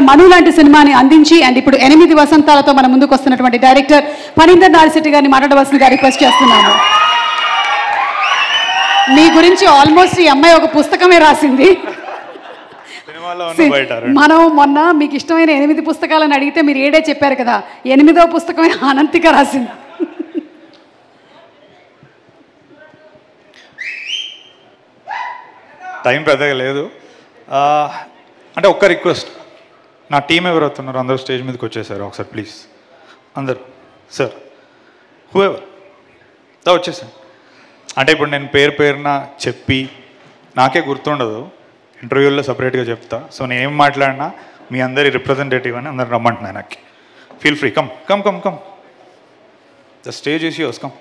మను లాంటి సినిమాని అందించి అండ్ ఇప్పుడు 8 వసంతాలతో మన ముందుకు వస్తున్నటువంటి డైరెక్టర్ ఫణీందర్ నారిశెట్టి గారిని మాట్లాడవలసిందిగా రిక్వెస్ట్ చేస్తున్నాను. మీ గురించి ఆల్మోస్ట్ ఈ అమ్మాయి ఒక పుస్తకమే రాసింది. మనం మొన్న మీకు ఇష్టమైన 8 పుస్తకాలను అడిగితే మీరు 7 చెప్పారు కదా, 8వ పుస్తకమే అనంతిక రాసింది. టైం పెద్దగా లేదు. అంటే ఒక్క రిక్వెస్ట్, నా టీం ఎవరు అవుతున్నారు అందరూ స్టేజ్ మీదకి వచ్చేసారు ఒకసారి ప్లీజ్. అందరు సార్ హూఎవర్ వచ్చేసాను. అంటే ఇప్పుడు నేను పేరున చెప్పి నాకే గుర్తుండదు, ఇంటర్వ్యూల్లో సపరేట్గా చెప్తా. సో నేను ఏం మాట్లాడినా మీ అందరి రిప్రజెంటేటివ్ అని అందరు రమ్మంటున్నాను. నాకు feel free, come come come come the stage is yours, come.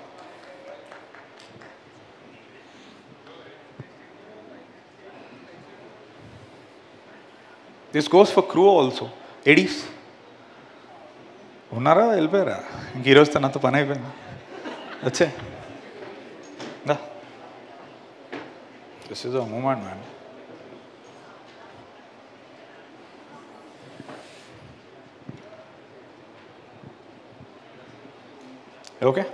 This goes for crew also. ఎడీస్ ఉన్నారా, వెళ్ళిపోయారా? ఇంక ఈరోజు తనంత పని అయిపోయింది. వచ్చే this is a moment man. Okay,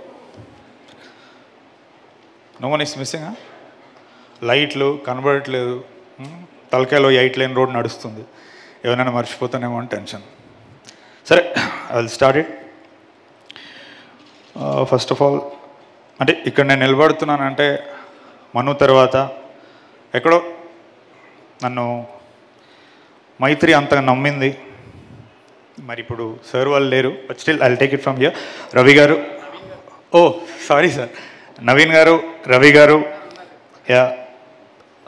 no one is missing. లైట్లు కనబడట్లేదు, తలకాయలో 8 లేన్ రోడ్ నడుస్తుంది, ఏమైనా మర్చిపోతానేమో అని టెన్షన్. సరే, I will start it. First of all అంటే ఇక్కడ నేను నిలబడుతున్నానంటే మను తర్వాత ఎక్కడో నన్ను మైత్రి అంతగా నమ్మింది. మరి ఇప్పుడు సార్ వాళ్ళు లేరు, but still I will take it from here. Ravi గారు, ఓ సారీ సార్, నవీన్ గారు, రవి గారు, యా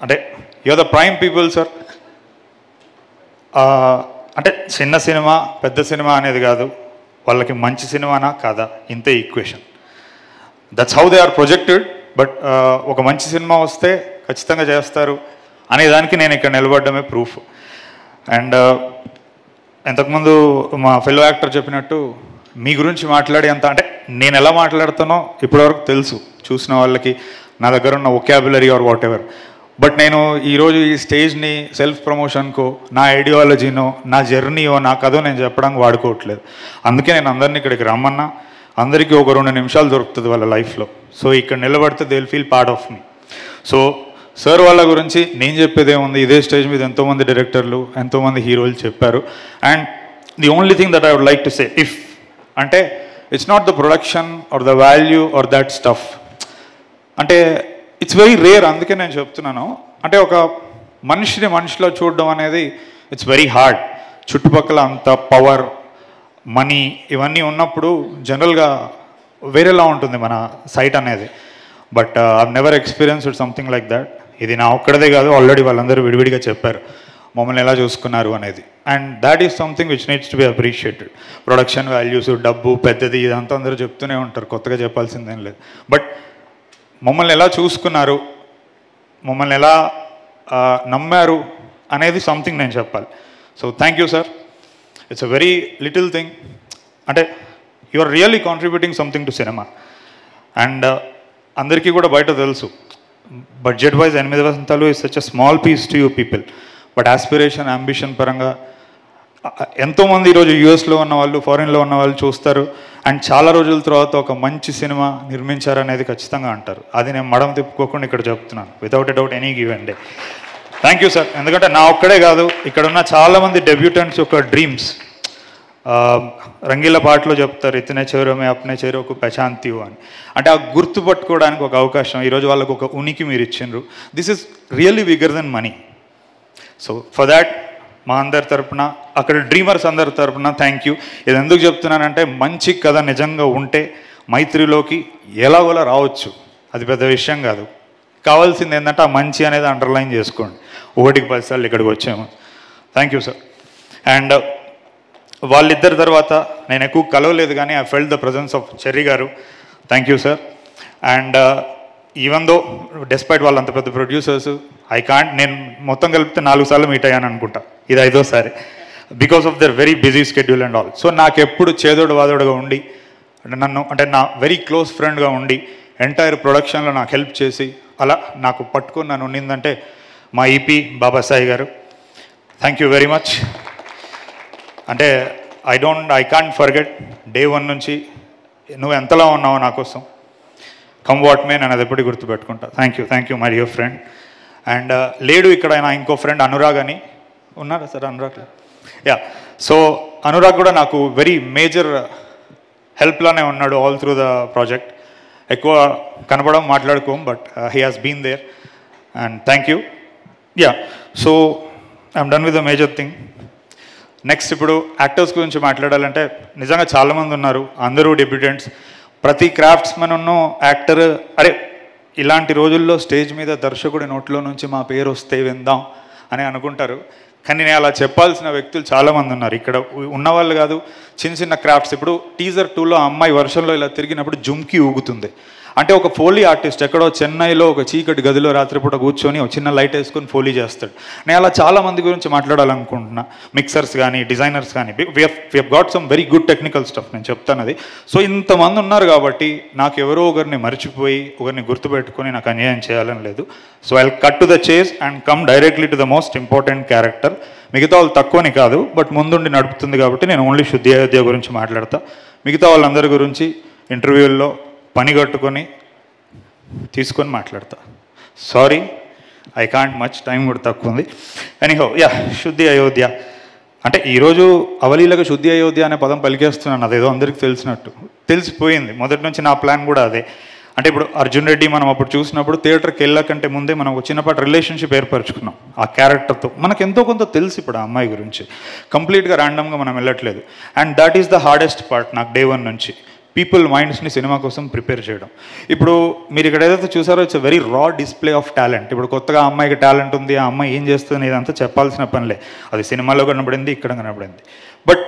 అంటే you are the prime people sir. అంటే చిన్న సినిమా పెద్ద సినిమా అనేది కాదు, వాళ్ళకి మంచి సినిమానా కాదా ఇంతే equation. That's how they are projected. But ఒక మంచి సినిమా వస్తే ఖచ్చితంగా చేస్తారు అనేదానికి నేను ఇక్కడ నిలబడ్డమే ప్రూఫ్. అండ్ ఇంతకుముందు మా ఫెలో యాక్టర్ చెప్పినట్టు మీ గురించి మాట్లాడి అంత అంటే నేను ఎలా మాట్లాడుతానో ఇప్పటివరకు తెలుసు చూసిన వాళ్ళకి, నా దగ్గర ఉన్న vocabulary or whatever. But నేను ఈరోజు ఈ స్టేజ్ని సెల్ఫ్ ప్రమోషన్కో, నా ఐడియాలజీనో, నా జర్నీయో, నా కథో నేను చెప్పడానికి వాడుకోవట్లేదు. అందుకే నేను అందరినీ ఇక్కడికి రమ్మన్నా. అందరికీ ఒక 2 నిమిషాలు దొరుకుతుంది వాళ్ళ లైఫ్లో. సో ఇక్కడ నిలబడితే they will feel part of me. So sir వాళ్ళ గురించి నేను చెప్పేది ఏముంది, ఇదే స్టేజ్ మీద ఎంతోమంది డైరెక్టర్లు, ఎంతోమంది హీరోలు చెప్పారు. And the only thing that I would like to say, if అంటే it's not the production or the value or that stuff, అంటే ఇట్స్ వెరీ రేర్. అందుకే నేను చెప్తున్నాను, అంటే ఒక మనిషిలో చూడడం అనేది ఇట్స్ వెరీ హార్డ్. చుట్టుపక్కల అంత పవర్, మనీ ఇవన్నీ ఉన్నప్పుడు జనరల్గా వేరేలా ఉంటుంది మన సైట్ అనేది. But I've never experienced something like that. ఇది నా ఒక్కడదే కాదు, ఆల్రెడీ వాళ్ళందరూ విడివిడిగా చెప్పారు మమ్మల్ని ఎలా చూసుకున్నారు అనేది. And that is something which needs to be appreciated. Production values, డబ్బు పెద్దది ఇదంతా అందరూ చెప్తూనే ఉంటారు, కొత్తగా చెప్పాల్సిందేం లేదు. బట్ మమ్మల్ని ఎలా చూసుకున్నారు, మమ్మల్ని ఎలా నమ్మారు అనేది సంథింగ్ నేను చెప్పాలి. So thank you sir. It's a very little thing. అంటే you are really contributing something to cinema. And అందరికీ కూడా బయట తెలుసు, బడ్జెట్ వైజ్ 8 వసంతాలు is such a small piece to you people. But aspiration, ambition పరంగా ఎంతోమంది ఈరోజు యూఎస్లో ఉన్న వాళ్ళు, ఫారిన్లో ఉన్న వాళ్ళు చూస్తారు. అండ్ చాలా రోజుల తర్వాత ఒక మంచి సినిమా నిర్మించారనేది ఖచ్చితంగా అంటారు. అది నేను మడం తిప్పుకోకుండా ఇక్కడ చెప్తున్నాను, without a doubt any given day. Thank you sir. ఎందుకంటే నా ఒక్కడే కాదు, ఇక్కడ ఉన్న చాలామంది డెబ్యూటెంట్స్ యొక్క డ్రీమ్స్. రంగీల పాటలో చెప్తారు, ఇతనే చేరోమే అప్నే చేరోకు పచాంతియు అని. అంటే ఆ గుర్తుపట్టుకోవడానికి ఒక అవకాశం, ఈరోజు వాళ్ళకు ఒక ఉనికి మీరు ఇచ్చిండ్రు. This is really bigger than money. So for that మా అందరి తరపున, అక్కడ డ్రీమర్స్ అందరి తరపున థ్యాంక్ యూ. ఇది ఎందుకు చెప్తున్నానంటే, మంచి కథ నిజంగా ఉంటే మైత్రిలోకి ఎలాగోలా రావచ్చు, అది పెద్ద విషయం కాదు. కావాల్సింది ఏంటంటే ఆ మంచి అనేది అండర్లైన్ చేసుకోండి. 1కి 10 సార్లు ఇక్కడికి వచ్చాము. Thank you sir. అండ్ వాళ్ళిద్దరి తర్వాత నేను ఎక్కువ కలవలేదు, కానీ I felt the presence of Cherry గారు. Thank you sir. And even though despite వాళ్ళంత పెద్ద ప్రొడ్యూసర్స్, నేను మొత్తం కలిపితే 4 సార్లు మీట్ అయ్యాను అనుకుంటా, ఇది 5వ సారి, because of their very busy schedule and all. So నాకు ఎప్పుడు చేదోడు వాదోడుగా ఉండి, అంటే నా వెరీ క్లోజ్ ఫ్రెండ్గా ఉండి ఎంటైర్ ప్రొడక్షన్లో నాకు హెల్ప్ చేసి అలా నాకు పట్టుకొని నన్ను ఉండిందంటే మా ఈపీ బాబాసాయి గారు. Thank you very much. అంటే ఐ కాంట్ ఫర్గెట్ డే 1 నుంచి నువ్వు ఎంతలా ఉన్నావు నా కోసం, కమ్ వాట్ మే, నేను అది ఎప్పటికీ గుర్తుపెట్టుకుంటా. Thank you my dear friend. And లేడు ఇక్కడ నా ఇంకో ఫ్రెండ్ అనురాగ్ అని ఉన్నారా sir? Anurag, yeah. So Anurag కూడా నాకు వెరీ మేజర్ హెల్ప్లానే ఉన్నాడు ఆల్ త్రూ ద ప్రాజెక్ట్. ఎక్కువ కనపడం మాట్లాడుకోం, but he has been there and thank you. Yeah, so I'm done with the major thing. Next ఇప్పుడు యాక్టర్స్ గురించి మాట్లాడాలంటే నిజంగా చాలామంది ఉన్నారు, అందరూ డెబ్యూటెంట్స్. ప్రతి క్రాఫ్ట్స్మెన్ ఉన్న యాక్టర్ అరే ఇలాంటి రోజుల్లో స్టేజ్ మీద దర్శకుడి నోట్లో నుంచి మా పేరు వస్తే విందాం అని అనుకుంటారు. కానీ నేను అలా చెప్పాల్సిన వ్యక్తులు చాలామంది ఉన్నారు ఇక్కడ ఉన్నవాళ్ళు కాదు, చిన్న చిన్న క్రాఫ్ట్స్. ఇప్పుడు టీజర్ 2లో అమ్మాయి వర్షంలో ఇలా తిరిగినప్పుడు జుమ్కి ఊగుతుంది అంటే ఒక ఫోలీ ఆర్టిస్ట్ ఎక్కడో చెన్నైలో ఒక చీకటి గదిలో రాత్రిపూట కూర్చొని ఒక చిన్న లైట్ వేసుకొని ఫోలీ చేస్తాడు. నేను అలా చాలామంది గురించి మాట్లాడాలనుకుంటున్నా, మిక్సర్స్ కానీ డిజైనర్స్ కానీ. We have got some very good technical stuff, నేను చెప్తాను అది. సో ఇంతమంది ఉన్నారు కాబట్టి నాకు ఎవరో ఒకరిని మర్చిపోయి ఒకరిని గుర్తుపెట్టుకొని నాకు అన్యాయం చేయాలని లేదు. So I cut to the chase and come directly to the most important character. మిగతా వాళ్ళు తక్కువని కాదు, బట్ ముందుండి నడుపుతుంది కాబట్టి నేను ఓన్లీ శుద్ధి అయోధ్య గురించి మాట్లాడతా. మిగతా వాళ్ళందరి గురించి ఇంటర్వ్యూల్లో పని కట్టుకొని తీసుకొని మాట్లాడతా. Sorry, I can't much, time కూడా తక్కువ ఉంది. ఎనీహౌ, యా, శుద్ధి అయోధ్య అంటే ఈరోజు అవలీలగా శుద్ధి అయోధ్య అనే పదం పలికేస్తున్నాను, అదేదో అందరికీ తెలిసినట్టు. తెలిసిపోయింది, మొదటి నుంచి నా ప్లాన్ కూడా అదే. అంటే ఇప్పుడు అర్జున్ రెడ్డి మనం అప్పుడు చూసినప్పుడు థియేటర్కి వెళ్ళకంటే ముందే మనం ఒక చిన్నపాటి రిలేషన్షిప్ ఏర్పరచుకున్నాం ఆ క్యారెక్టర్తో. మనకు ఎంతో కొంత తెలుసు ఇప్పుడు ఆ అమ్మాయి గురించి, కంప్లీట్గా ర్యాండమ్గా మనం వెళ్ళట్లేదు. And that is the hardest part నాకు డే 1 నుంచి, పీపుల్ మైండ్స్ని సినిమా కోసం ప్రిపేర్ చేయడం. ఇప్పుడు మీరు ఇక్కడ ఏదైతే చూసారో ఇట్స్ వెరీ రా డిస్ప్లే ఆఫ్ టాలెంట్. ఇప్పుడు కొత్తగా ఆ అమ్మాయికి టాలెంట్ ఉంది, ఆ అమ్మాయి ఏం చేస్తుంది ఇదంతా చెప్పాల్సిన పనిలే, అది సినిమాలో కనబడింది, ఇక్కడ కనబడింది. బట్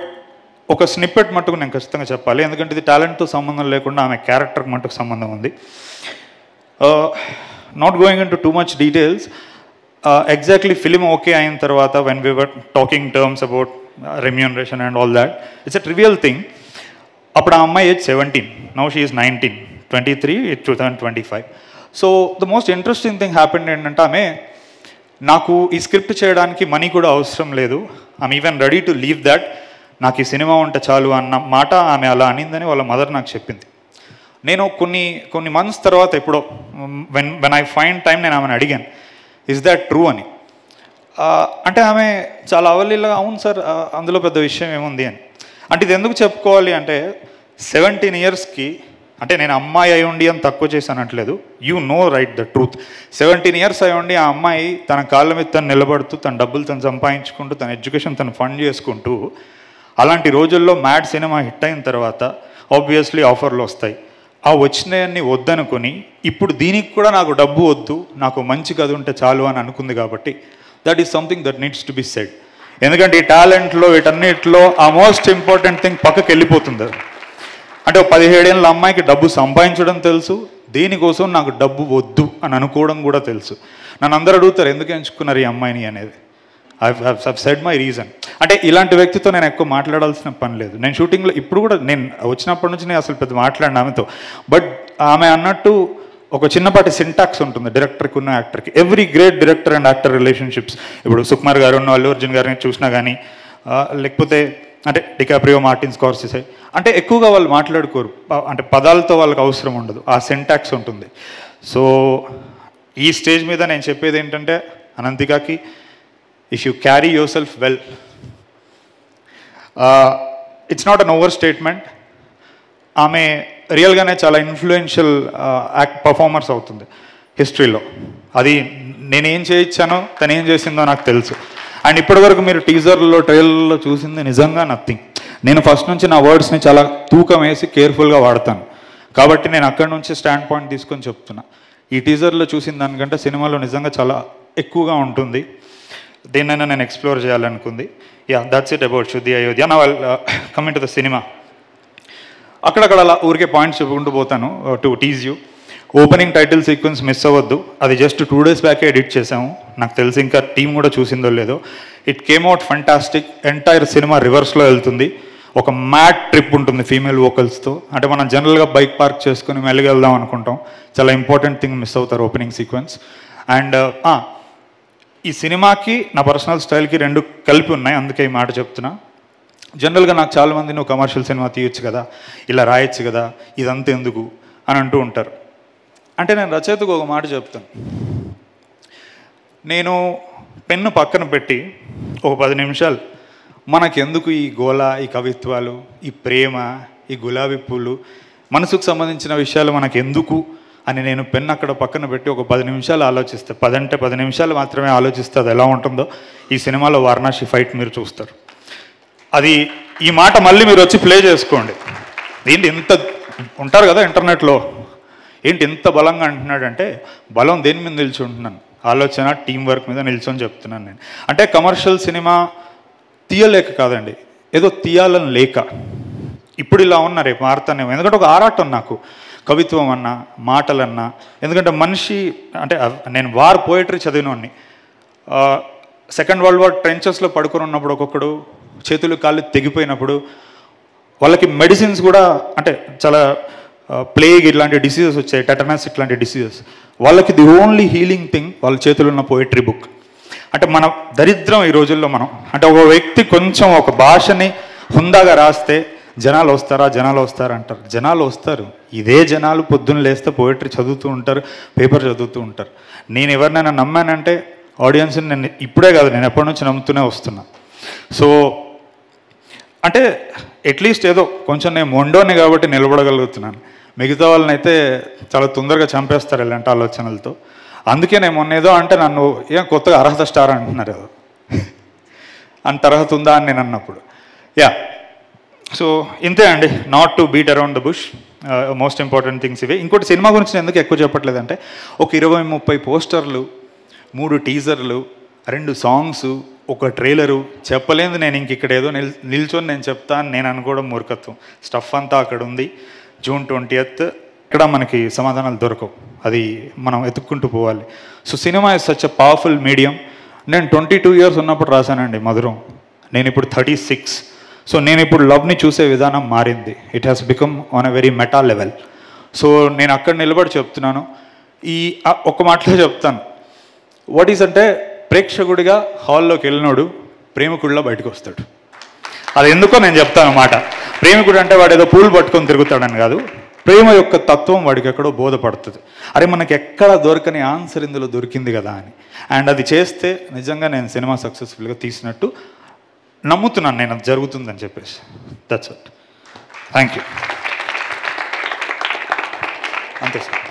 ఒక స్నిప్పెట్ మట్టుకు నేను ఖచ్చితంగా చెప్పాలి, ఎందుకంటే ఇది టాలెంట్తో సంబంధం లేకుండా ఆమె క్యారెక్టర్కి మట్టుకు సంబంధం ఉంది. Not going in to too much details, exactly film okay అయిన తర్వాత when we were talking terms about remuneration and all that, it's a trivial thing. అప్పుడు ఆ అమ్మాయి age 17, now she is 19, 23, 2025. So the most interesting thing happened ఏంటంటే ఆమె నాకు ఈ script చేయడానికి మనీ కూడా అవసరం లేదు, I'm even ready to leave that, నాకు ఈ సినిమా ఉంటే చాలు అన్న మాట ఆమె అలా అనిందని వాళ్ళ మదర్ నాకు చెప్పింది. నేను కొన్ని మంత్స్ తర్వాత ఎప్పుడో వెన్ ఐ ఫైండ్ టైం నేను ఆమెను అడిగాను, ఇస్ దాట్ ట్రూ అని. అంటే ఆమె చాలా అవలీలా అవును సార్ అందులో పెద్ద విషయం ఏముంది అని. అంటే ఇది ఎందుకు చెప్పుకోవాలి అంటే 17 ఇయర్స్కి, అంటే నేను అమ్మాయి అయి ఉండి అని తక్కువ చేశానట్లేదు, you know right the truth. 17 years అయి ఉండి ఆ అమ్మాయి తన కాళ్ళ మీద తను నిలబడుతూ తన డబ్బులు తను సంపాదించుకుంటూ తన ఎడ్యుకేషన్ తను ఫండ్ చేసుకుంటూ, అలాంటి రోజుల్లో మ్యాడ్ సినిమా హిట్ అయిన తర్వాత ఆబ్వియస్లీ ఆఫర్లు వస్తాయి, ఆ వచ్చినాయన్ని వద్దనుకొని ఇప్పుడు దీనికి కూడా నాకు డబ్బు వద్దు, నాకు మంచి కథ ఉంటే చాలు అని అనుకుంది. కాబట్టి that is something that needs to be said. ఎందుకంటే ఈ టాలెంట్లో వీటన్నిటిలో ఆ మోస్ట్ ఇంపార్టెంట్ థింగ్ పక్కకి వెళ్ళిపోతుంది. అంటే 17 ఏళ్ళ అమ్మాయికి డబ్బు సంపాదించడం తెలుసు, దీనికోసం నాకు డబ్బు వద్దు అని అనుకోవడం కూడా తెలుసు. నన్ను అందరూ అడుగుతారు ఎందుకు ఎంచుకున్నారు ఈ అమ్మాయిని అనేది. I said my reason. అంటే ఇలాంటి వ్యక్తితో నేను ఎక్కువ మాట్లాడాల్సిన పని లేదు. నేను షూటింగ్లో ఇప్పుడు కూడా నేను వచ్చినప్పటి నుంచి నేను అసలు పెద్ద మాట్లాడిన ఆమెతో. బట్ ఆమె అన్నట్టు ఒక చిన్నపాటి సింటాక్స్ ఉంటుంది డైరెక్టర్కి ఉన్న యాక్టర్కి. Every great director and actor relationships, ఇప్పుడు సుకుమార్ గారు ఉన్న అల్లు అర్జున్ గారిని చూసినా కానీ, లేకపోతే అంటే డికాప్రియో, మార్టిన్ స్కార్సెసే, అంటే ఎక్కువగా వాళ్ళు మాట్లాడుకోరు, అంటే పదాలతో వాళ్ళకి అవసరం ఉండదు, ఆ సింటాక్స్ ఉంటుంది. సో ఈ స్టేజ్ మీద నేను చెప్పేది ఏంటంటే అనంతికాకి, if you carry yourself well, it's not an overstatement, ఆమె రియల్గానే చాలా ఇన్ఫ్లుయెన్షియల్ పర్ఫార్మర్స్ అవుతుంది హిస్టరీలో. అది నేనేం చేయించానో తను ఏం చేసిందో నాకు తెలుసు. అండ్ ఇప్పటివరకు మీరు టీజర్లో ట్రైలర్లో చూసింది నిజంగా నథింగ్. నేను ఫస్ట్ నుంచి నా వర్డ్స్ని చాలా తూకం వేసి కేర్ఫుల్గా వాడతాను, కాబట్టి నేను అక్కడి నుంచి స్టాండ్ పాయింట్ తీసుకొని చెప్తున్నా. ఈ టీజర్లో చూసిన దానికంటే సినిమాలో నిజంగా చాలా ఎక్కువగా ఉంటుంది, దేన్నైనా నేను ఎక్స్ప్లోర్ చేయాలనుకుంది. Yeah, that's it about Shuddhi Ayodhya. నా కమింగ్ టు ద సినిమా, అక్కడక్కడ అలా ఊరికే పాయింట్స్ చెప్పుకుంటూ పోతాను to tease you. Opening title sequence miss అవ్వద్దు, అది జస్ట్ 2 days బ్యాకే ఎడిట్ చేసాము, నాకు తెలిసి ఇంకా టీం కూడా చూసిందో లేదో. It came out fantastic. Entire cinema రివర్స్లో వెళ్తుంది, ఒక మ్యాడ్ ట్రిప్ ఉంటుంది ఫీమేల్ వోకల్స్తో. అంటే మనం జనరల్గా బైక్ పార్క్ చేసుకుని మెల్లగా వెళ్దాం అనుకుంటాం, చాలా ఇంపార్టెంట్ థింగ్ మిస్ అవుతారు ఓపెనింగ్ సీక్వెన్స్. అండ్ ఈ సినిమాకి నా పర్సనల్ స్టైల్కి 2 కలిపి ఉన్నాయి, అందుకే ఈ మాట చెప్తున్నా. జనరల్గా నాకు చాలామంది నువ్వు కమర్షియల్ సినిమా తీయొచ్చు కదా, ఇలా రాయొచ్చు కదా, ఇదంతా ఎందుకు అని అంటూ ఉంటారు. అంటే నేను రచయితకు ఒక మాట చెప్తాను. నేను పెన్ను పక్కన పెట్టి ఒక 10 నిమిషాలు మనకెందుకు ఈ గోల, ఈ కవిత్వాలు, ఈ ప్రేమ, ఈ గులాబీ పూలు, మనసుకు సంబంధించిన విషయాలు మనకెందుకు అని నేను పెన్ను అక్కడ పక్కన పెట్టి ఒక 10 నిమిషాలు ఆలోచిస్తే, 10 అంటే 10 నిమిషాలు మాత్రమే ఆలోచిస్తే అది ఎలా ఉంటుందో ఈ సినిమాలో వారణాసి ఫైట్ మీరు చూస్తారు. అది ఈ మాట మళ్ళీ మీరు వచ్చి ప్లే చేసుకోండి. ఏంటి ఇంత ఉంటారు కదా ఇంటర్నెట్లో, ఏంటి ఇంత బలంగా అంటున్నాడంటే బలం దేని మీద నిల్చుంటున్నాను, ఆలోచన, టీం వర్క్ మీద నిల్చొని చెప్తున్నాను నేను. అంటే కమర్షియల్ సినిమా తీయలేక కాదండి, ఏదో తీయాలని లేక. ఇప్పుడు ఇలా ఉన్నా రేపు మారుతానేమో. ఎందుకంటే ఒక ఆరాటం నాకు కవిత్వం అన్నా, మాటలన్నా. ఎందుకంటే మనిషి అంటే నేను వార్ పోయిటరీ చదివినోడిని. సెకండ్ వరల్డ్ వార్ ట్రెంచెస్లో పడుకొని ఉన్నప్పుడు ఒక్కొక్కడు చేతులు కాళ్ళు తెగిపోయినప్పుడు వాళ్ళకి మెడిసిన్స్ కూడా అంటే చాలా ప్లేగ్ ఇట్లాంటి డిసీజెస్ వచ్చాయి, టెటనస్ ఇట్లాంటి డిసీజెస్. వాళ్ళకి ది ఓన్లీ హీలింగ్ థింగ్ వాళ్ళ చేతులు ఉన్న పోయిటరీ బుక్. అంటే మన దరిద్రం ఈ రోజుల్లో మనం అంటే ఒక వ్యక్తి కొంచెం ఒక భాషని హుందాగా రాస్తే జనాలు వస్తారా అంటారు. జనాలు వస్తారు. ఇదే జనాలు పొద్దున్న లేస్తే పోయిటరీ చదువుతూ ఉంటారు, పేపర్ చదువుతూ ఉంటారు. నేను ఎవరినైనా నమ్మానంటే ఆడియన్స్ని నేను ఇప్పుడే కాదు, నేను ఎప్పటి నుంచి నమ్ముతూనే వస్తున్నా. సో అంటే అట్లీస్ట్ ఏదో కొంచెం నేను మొండోని కాబట్టి నిలబడగలుగుతున్నాను. మిగతా వాళ్ళని అయితే చాలా తొందరగా చంపేస్తారు ఇలాంటి ఆలోచనలతో. అందుకే నేను మొన్న ఏదో అంటే నన్ను ఏం కొత్తగా అర్హత స్టార్ అంటున్నారు ఏదో అంత అర్హత ఉందా అని నేను అన్నప్పుడు యా. సో ఇంతే అండి, not to beat around the bush. Most important things ఇవే. ఇంకోటి సినిమా గురించి నేను ఎందుకు ఎక్కువ చెప్పట్లేదంటే ఒక 20-30 పోస్టర్లు, 3 టీజర్లు, 2 సాంగ్స్, ఒక ట్రైలరు చెప్పలేదు. నేను ఇంక ఇక్కడ ఏదో నిల్చొని నేను చెప్తాను నేను అనుకోవడం మూర్ఖత్వం. స్టఫ్ అంతా అక్కడ ఉంది. June 20th ఇక్కడ మనకి సమాధానాలు దొరకవు, అది మనం ఎత్తుక్కుంటూ పోవాలి. So cinema is such a powerful medium. నేను 22 years ఉన్నప్పుడు రాశానండి మధురం, నేను ఇప్పుడు 36. సో నేను ఇప్పుడు లవ్ని చూసే విధానం మారింది. It has become on a very meta level. So నేను అక్కడ నిలబడి చెప్తున్నాను. ఈ ఒక్క మాటలో చెప్తాను, వాట్ ఈస్ అంటే ప్రేక్షకుడిగా హాల్లోకి వెళ్ళినోడు ప్రేమికుడిలో బయటకు వస్తాడు. అది ఎందుకో నేను చెప్తాను మాట. ప్రేమికుడు అంటే వాడు ఏదో పూలు పట్టుకొని తిరుగుతాడని కాదు, ప్రేమ యొక్క తత్వం వాడికి ఎక్కడో బోధపడుతుంది. అరే మనకి ఎక్కడ దొరకని ఆన్సర్ ఇందులో దొరికింది కదా అని. అండ్ అది చేస్తే నిజంగా నేను సినిమా సక్సెస్ఫుల్గా తీసినట్టు నమ్ముతున్నాను, నేను అది జరుగుతుందని చెప్పేసి. That's it. Thank you. అంతే సార్.